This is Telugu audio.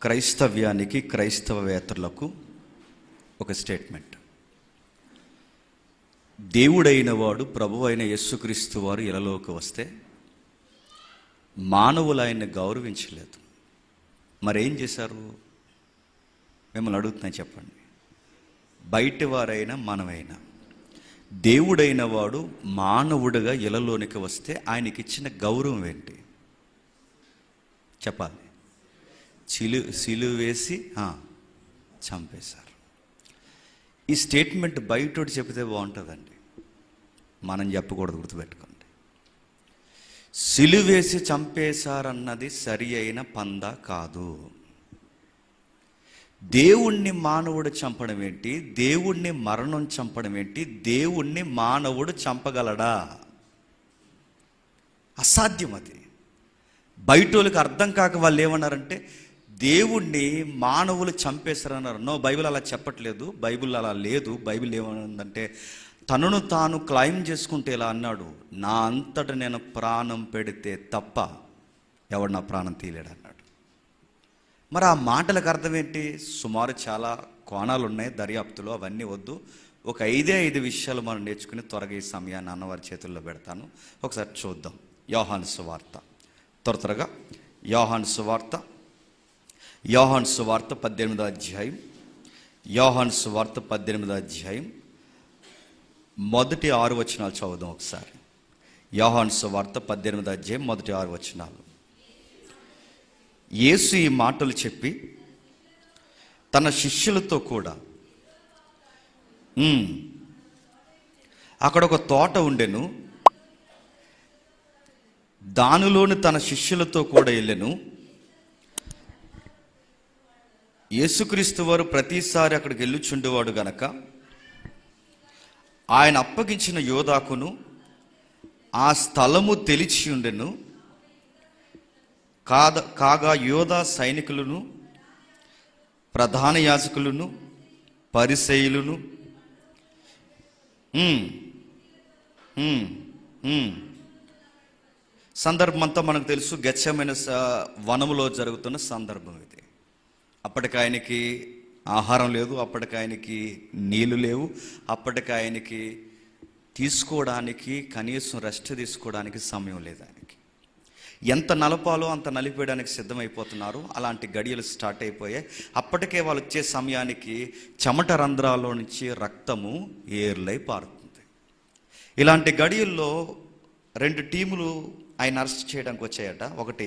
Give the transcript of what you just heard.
క్రైస్తవ్యానికి, క్రైస్తవేతరులకు ఒక స్టేట్మెంట్. దేవుడైన వాడు, ప్రభువు అయిన యేసుక్రీస్తు వారు ఇలలోకి వస్తే మానవులు ఆయన్ని గౌరవించలేదు. మరేం చేశారు? మిమ్మల్ని అడుగుతున్నాను, చెప్పండి. బయటి వారైనా మనమైనా దేవుడైన వాడు మానవుడిగా ఇలలోనికి వస్తే ఆయనకి ఇచ్చిన గౌరవం ఏంటి చెప్పాలి? సిలువ వేసి చంపేశారు. ఈ స్టేట్మెంట్ బయటోడు చెబితే బాగుంటుందండి, మనం చెప్పకూడదు, గుర్తుపెట్టుకోండి. సిలువ వేసి చంపేశారన్నది సరి అయిన పందా కాదు. దేవుణ్ణి మానవుడు చంపడం ఏంటి? దేవుణ్ణి మరణం చంపడం ఏంటి? దేవుణ్ణి మానవుడు చంపగలడా? అసాధ్యం. అది బయటోళ్ళకి అర్థం కాక వాళ్ళు ఏమన్నారంటే దేవుణ్ణి మానవులు చంపేశారన్నారు. నో, బైబిల్ అలా చెప్పట్లేదు, బైబిల్ అలా లేదు. బైబిల్ ఏమనుందంటే తనను తాను క్లైమ్ చేసుకుంటే ఇలా అన్నాడు, నా అంతట నేను ప్రాణం పెడితే తప్ప ఎవడు నా ప్రాణం తీయలేడు అన్నాడు. మరి ఆ మాటలకు అర్థం ఏంటి? సుమారు చాలా కోణాలు ఉన్నాయి దర్యాప్తులో, అవన్నీ వద్దు. ఒక 5 విషయాలు మనం నేర్చుకుని త్వరగా ఈ సమయాన్ని అన్నవారి చేతుల్లో పెడతాను. ఒకసారి చూద్దాం. యోహాను సువార్త, త్వరగా యోహాను సువార్త 18వ అధ్యాయం. యోహాను సువార్త 18వ అధ్యాయం మొదటి 6 వచనాలు చదువుదాం ఒకసారి. యోహాను సువార్త 18వ అధ్యాయం మొదటి 6 వచనాలు. యేసు ఈ మాటలు చెప్పి తన శిష్యులతో కూడా అక్కడ ఒక తోట ఉండెను, దానిలోని తన శిష్యులతో కూడా వెళ్ళెను. యేసుక్రీస్తు వారు ప్రతిసారి అక్కడికి వెళ్ళుచుండేవాడు గనక ఆయన అప్పగించిన యోధాకును ఆ స్థలము తెలిసి ఉండెను. కాగా యోధా సైనికులను, ప్రధాన యాజకులను, పరిసయ్యులను సందర్భం అంతా మనకు తెలుసు. గెత్సేమనే వనములో జరుగుతున్న సందర్భం ఇది. అప్పటికి ఆయనకి ఆహారం లేదు, అప్పటికి ఆయనకి నీళ్లు లేవు, అప్పటికి ఆయనకి తీసుకోవడానికి, కనీసం రెస్ట్ తీసుకోవడానికి సమయం లేదు. ఆయనకి ఎంత నలపాలో అంత నలిపేయడానికి సిద్ధమైపోతున్నారు. అలాంటి గడియలు స్టార్ట్ అయిపోయాయి. అప్పటికే వాళ్ళు వచ్చే సమయానికి చెమట రంధ్రాల్లో నుంచి రక్తము ఏర్లై పారుతుంది. ఇలాంటి గడియల్లో 2 టీములు ఆయన అరెస్ట్ చేయడానికి వచ్చాయట. ఒకటి